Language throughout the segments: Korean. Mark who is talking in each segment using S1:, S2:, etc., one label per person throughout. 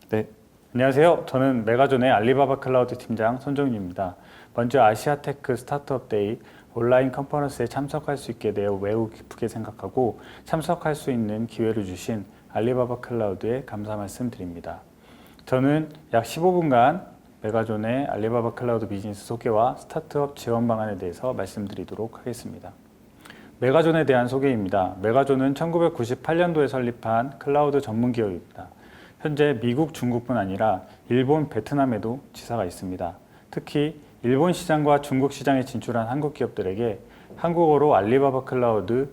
S1: 네, 안녕하세요. 저는 메가존의 알리바바 클라우드 팀장 손정윤입니다. 먼저 아시아테크 스타트업 데이 온라인 컨퍼런스에 참석할 수 있게 되어 매우 기쁘게 생각하고 참석할 수 있는 기회를 주신 알리바바 클라우드에 감사 말씀드립니다. 저는 약 15분간 메가존의 알리바바 클라우드 비즈니스 소개와 스타트업 지원 방안에 대해서 말씀드리도록 하겠습니다. 메가존에 대한 소개입니다. 메가존은 1998년도에 설립한 클라우드 전문 기업입니다. 현재 미국, 중국뿐 아니라 일본, 베트남에도 지사가 있습니다. 특히 일본 시장과 중국 시장에 진출한 한국 기업들에게 한국어로 알리바바 클라우드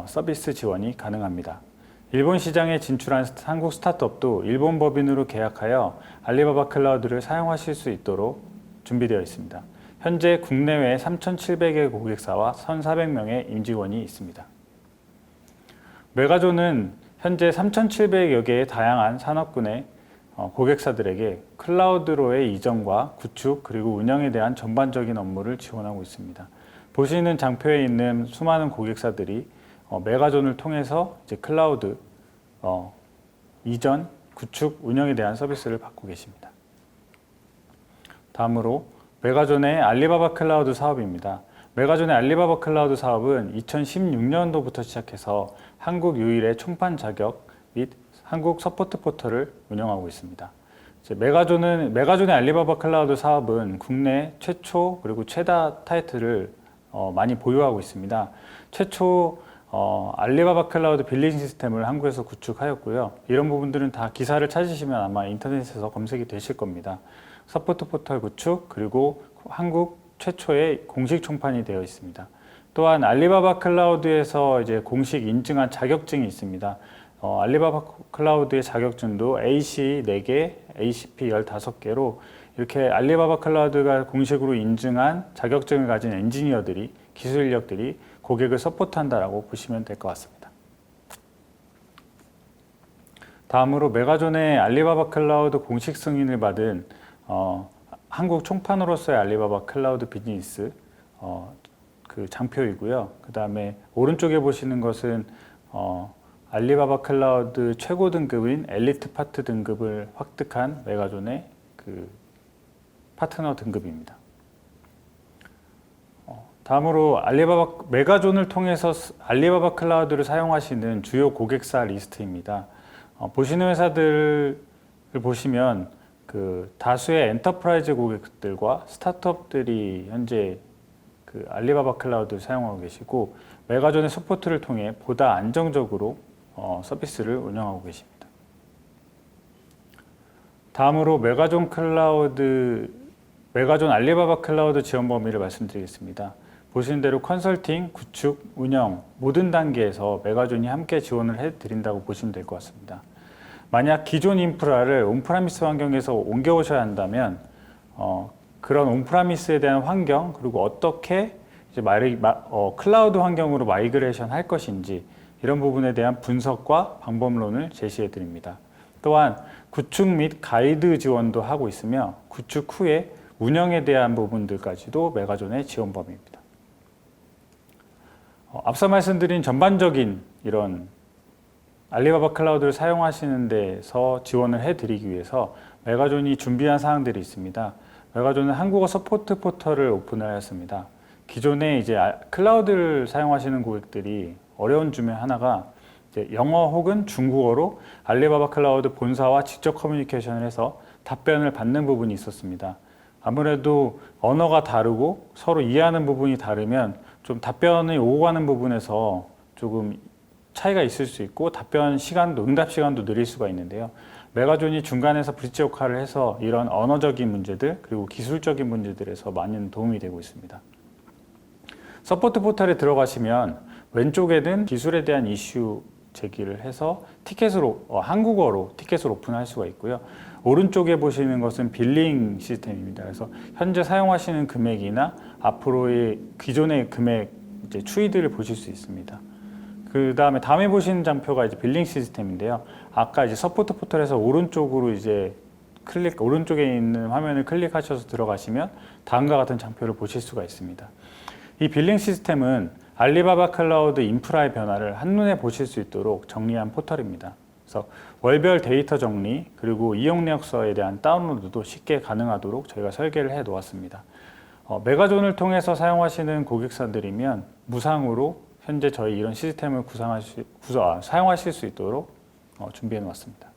S1: 서비스 지원이 가능합니다. 일본 시장에 진출한 한국 스타트업도 일본 법인으로 계약하여 알리바바 클라우드를 사용하실 수 있도록 준비되어 있습니다. 현재 국내외 3,700의 고객사와 1,400명의 임직원이 있습니다. 메가존은 현재 3,700여 개의 다양한 산업군의 고객사들에게 클라우드로의 이전과 구축 그리고 운영에 대한 전반적인 업무를 지원하고 있습니다. 보시는 장표에 있는 수많은 고객사들이 메가존을 통해서 이제 클라우드 이전, 구축, 운영에 대한 서비스를 받고 계십니다. 다음으로 메가존의 알리바바 클라우드 사업입니다. 메가존의 알리바바 클라우드 사업은 2016년도부터 시작해서 한국 유일의 총판 자격 및 한국 서포트 포털을 운영하고 있습니다. 메가존의 알리바바 클라우드 사업은 국내 최초 그리고 최다 타이틀을 많이 보유하고 있습니다. 최초 알리바바 클라우드 빌링 시스템을 한국에서 구축하였고요. 이런 부분들은 다 기사를 찾으시면 아마 인터넷에서 검색이 되실 겁니다. 서포트 포털 구축 그리고 한국 최초의 공식 총판이 되어 있습니다. 또한 알리바바 클라우드에서 이제 공식 인증한 자격증이 있습니다. 알리바바 클라우드의 자격증도 AC 4개, ACP 15개로 이렇게 알리바바 클라우드가 공식으로 인증한 자격증을 가진 엔지니어들이, 기술 인력들이 고객을 서포트한다라고 보시면 될 것 같습니다. 다음으로 메가존의 알리바바 클라우드 공식 승인을 받은 한국 총판으로서의 알리바바 클라우드 비즈니스 그 장표이고요. 그 다음에 오른쪽에 보시는 것은 알리바바 클라우드 최고 등급인 엘리트 파트 등급을 획득한 메가존의 그 파트너 등급입니다. 다음으로 메가존을 통해서 알리바바 클라우드를 사용하시는 주요 고객사 리스트입니다. 보시는 회사들을 보시면 그 다수의 엔터프라이즈 고객들과 스타트업들이 현재 그 알리바바 클라우드를 사용하고 계시고 메가존의 서포트를 통해 보다 안정적으로 서비스를 운영하고 계십니다. 다음으로 메가존 알리바바 클라우드 지원 범위를 말씀드리겠습니다. 보시는 대로 컨설팅, 구축, 운영 모든 단계에서 메가존이 함께 지원을 해드린다고 보시면 될 것 같습니다. 만약 기존 인프라를 온프라미스 환경에서 옮겨오셔야 한다면 그런 온프라미스에 대한 환경 그리고 어떻게 이제 클라우드 환경으로 마이그레이션 할 것인지 이런 부분에 대한 분석과 방법론을 제시해 드립니다. 또한 구축 및 가이드 지원도 하고 있으며 구축 후에 운영에 대한 부분들까지도 메가존의 지원 범위입니다. 앞서 말씀드린 전반적인 이런 알리바바 클라우드를 사용하시는 데서 지원을 해드리기 위해서 메가존이 준비한 사항들이 있습니다. 메가존은 한국어 서포트 포털을 오픈하였습니다. 기존에 이제 클라우드를 사용하시는 고객들이 어려운 중에 하나가 이제 영어 혹은 중국어로 알리바바 클라우드 본사와 직접 커뮤니케이션을 해서 답변을 받는 부분이 있었습니다. 아무래도 언어가 다르고 서로 이해하는 부분이 다르면 좀 답변이 오고 가는 부분에서 조금 차이가 있을 수 있고 답변 시간도, 응답 시간도 느릴 수가 있는데요. 메가존이 중간에서 브릿지 역할을 해서 이런 언어적인 문제들 그리고 기술적인 문제들에서 많은 도움이 되고 있습니다. 서포트 포털에 들어가시면 왼쪽에는 기술에 대한 이슈 제기를 해서 한국어로 티켓을 오픈할 수가 있고요. 오른쪽에 보시는 것은 빌링 시스템입니다. 그래서 현재 사용하시는 금액이나 앞으로의 기존의 금액 이제 추이들을 보실 수 있습니다. 그 다음에 보시는 장표가 이제 빌링 시스템인데요. 아까 이제 서포트 포털에서 오른쪽으로 이제 오른쪽에 있는 화면을 클릭하셔서 들어가시면 다음과 같은 장표를 보실 수가 있습니다. 이 빌링 시스템은 알리바바 클라우드 인프라의 변화를 한눈에 보실 수 있도록 정리한 포털입니다. 그래서 월별 데이터 정리 그리고 이용 내역서에 대한 다운로드도 쉽게 가능하도록 저희가 설계를 해 놓았습니다. 메가존을 통해서 사용하시는 고객사들이면 무상으로 현재 저희 이런 시스템을 사용하실 수 있도록 준비해 놓았습니다.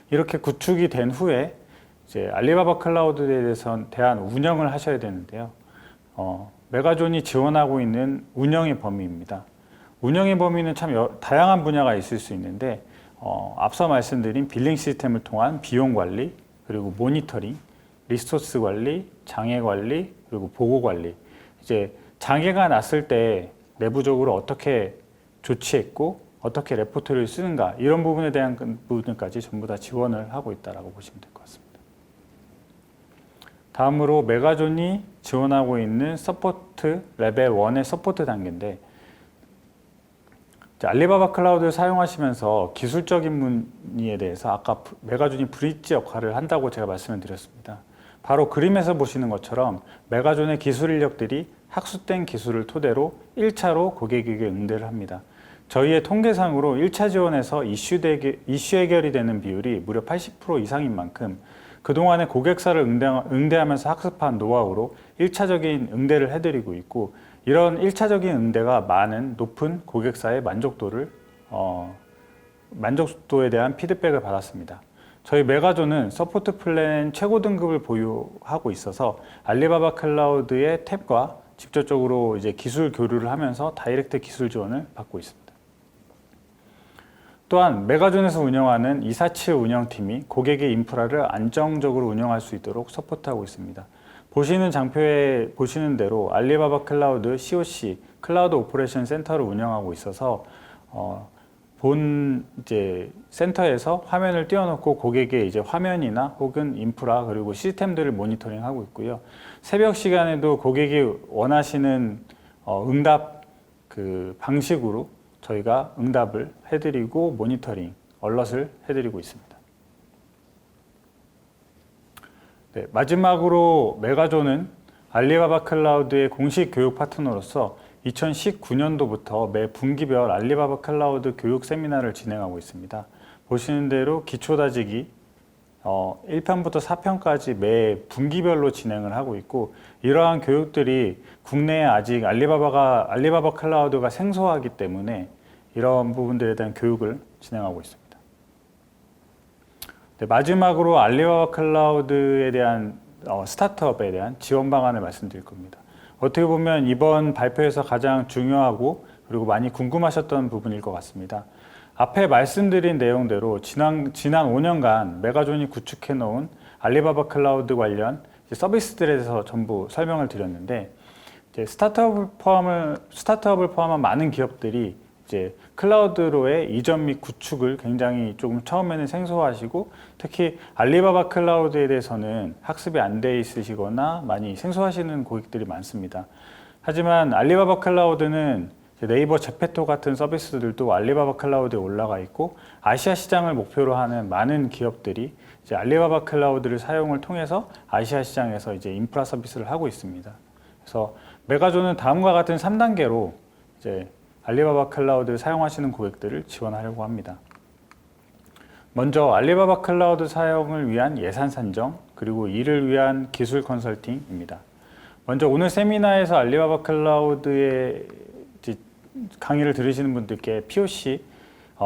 S1: 이렇게 구축이 된 후에 이제 알리바바 클라우드에 대한 운영을 하셔야 되는데요. 메가존이 지원하고 있는 운영의 범위입니다. 운영의 범위는 참 다양한 분야가 있을 수 있는데 앞서 말씀드린 빌링 시스템을 통한 비용 관리, 그리고 모니터링, 리소스 관리, 장애 관리, 그리고 보고 관리. 이제 장애가 났을 때 내부적으로 어떻게 조치했고 어떻게 레포트를 쓰는가 이런 부분에 대한 부분까지 전부 다 지원을 하고 있다고 보시면 될 것 같습니다. 다음으로 메가존이 지원하고 있는 서포트 레벨 1의 서포트 단계인데 알리바바 클라우드를 사용하시면서 기술적인 문의에 대해서 아까 메가존이 브릿지 역할을 한다고 제가 말씀을 드렸습니다. 바로 그림에서 보시는 것처럼 메가존의 기술 인력들이 학습된 기술을 토대로 1차로 고객에게 응대를 합니다. 저희의 통계상으로 1차 지원에서 이슈 해결이 되는 비율이 무려 80% 이상인 만큼 그동안의 고객사를 응대하면서 학습한 노하우로 1차적인 응대를 해드리고 있고 이런 1차적인 응대가 많은 높은 고객사의 만족도에 대한 피드백을 받았습니다. 저희 메가존은 서포트 플랜 최고 등급을 보유하고 있어서 알리바바 클라우드의 탭과 직접적으로 이제 기술 교류를 하면서 다이렉트 기술 지원을 받고 있습니다. 또한 메가존에서 운영하는 247 운영팀이 고객의 인프라를 안정적으로 운영할 수 있도록 서포트하고 있습니다. 보시는 장표에 보시는 대로 알리바바 클라우드 COC 클라우드 오퍼레이션 센터를 운영하고 있어서 본 이제 센터에서 화면을 띄워놓고 고객의 이제 화면이나 혹은 인프라 그리고 시스템들을 모니터링하고 있고요. 새벽 시간에도 고객이 원하시는 응답 그 방식으로 저희가 응답을 해드리고 모니터링, 얼럿을 해드리고 있습니다. 네, 마지막으로 메가존은 알리바바 클라우드의 공식 교육 파트너로서 2019년도부터 매 분기별 알리바바 클라우드 교육 세미나를 진행하고 있습니다. 보시는 대로 기초 다지기 1편부터 4편까지 매 분기별로 진행을 하고 있고 이러한 교육들이 국내에 아직 알리바바 클라우드가 생소하기 때문에 이런 부분들에 대한 교육을 진행하고 있습니다. 네, 마지막으로 알리바바 클라우드에 대한 스타트업에 대한 지원 방안을 말씀드릴 겁니다. 어떻게 보면 이번 발표에서 가장 중요하고 그리고 많이 궁금하셨던 부분일 것 같습니다. 앞에 말씀드린 내용대로 지난 5년간 메가존이 구축해 놓은 알리바바 클라우드 관련 서비스들에 대해서 전부 설명을 드렸는데 이제 스타트업을 포함한 많은 기업들이 이제 클라우드로의 이전 및 구축을 굉장히 조금 처음에는 생소하시고 특히 알리바바 클라우드에 대해서는 학습이 안 돼 있으시거나 많이 생소하시는 고객들이 많습니다. 하지만 알리바바 클라우드는 네이버 제페토 같은 서비스들도 알리바바 클라우드에 올라가 있고 아시아 시장을 목표로 하는 많은 기업들이 이제 알리바바 클라우드를 사용을 통해서 아시아 시장에서 이제 인프라 서비스를 하고 있습니다. 그래서 메가존은 다음과 같은 3단계로 이제 알리바바 클라우드를 사용하시는 고객들을 지원하려고 합니다. 먼저 알리바바 클라우드 사용을 위한 예산 산정, 그리고 이를 위한 기술 컨설팅입니다. 먼저 오늘 세미나에서 알리바바 클라우드의 강의를 들으시는 분들께 POC,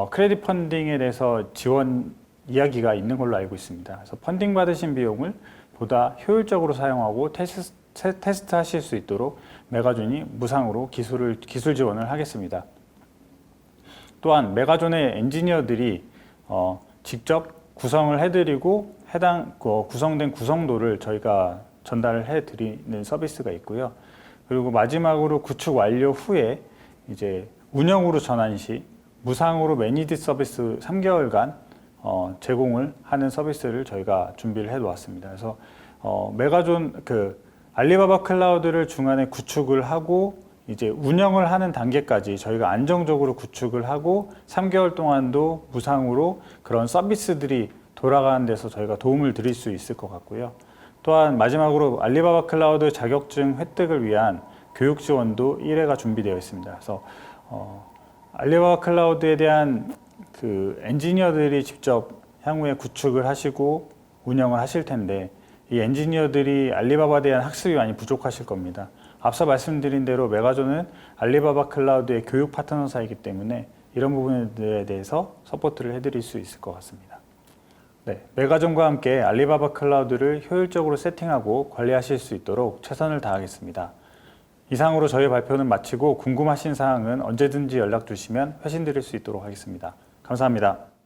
S1: 크레딧 펀딩에 대해서 지원 이야기가 있는 걸로 알고 있습니다. 그래서 펀딩 받으신 비용을 보다 효율적으로 사용하고 테스트 하실 수 있도록 메가존이 무상으로 기술 지원을 하겠습니다. 또한 메가존의 엔지니어들이 직접 구성을 해드리고 구성된 구성도를 저희가 전달을 해드리는 서비스가 있고요. 그리고 마지막으로 구축 완료 후에 이제 운영으로 전환 시 무상으로 매니지 서비스 3개월간 제공을 하는 서비스를 저희가 준비를 해 놓았습니다. 그래서 메가존 알리바바 클라우드를 중간에 구축을 하고 이제 운영을 하는 단계까지 저희가 안정적으로 구축을 하고 3개월 동안도 무상으로 그런 서비스들이 돌아가는 데서 저희가 도움을 드릴 수 있을 것 같고요. 또한 마지막으로 알리바바 클라우드 자격증 획득을 위한 교육 지원도 1회가 준비되어 있습니다. 그래서 알리바바 클라우드에 대한 그 엔지니어들이 직접 향후에 구축을 하시고 운영을 하실 텐데 이 엔지니어들이 알리바바에 대한 학습이 많이 부족하실 겁니다. 앞서 말씀드린 대로 메가존은 알리바바 클라우드의 교육 파트너사이기 때문에 이런 부분들에 대해서 서포트를 해드릴 수 있을 것 같습니다. 네, 메가존과 함께 알리바바 클라우드를 효율적으로 세팅하고 관리하실 수 있도록 최선을 다하겠습니다. 이상으로 저희 발표는 마치고 궁금하신 사항은 언제든지 연락 주시면 회신 드릴 수 있도록 하겠습니다. 감사합니다.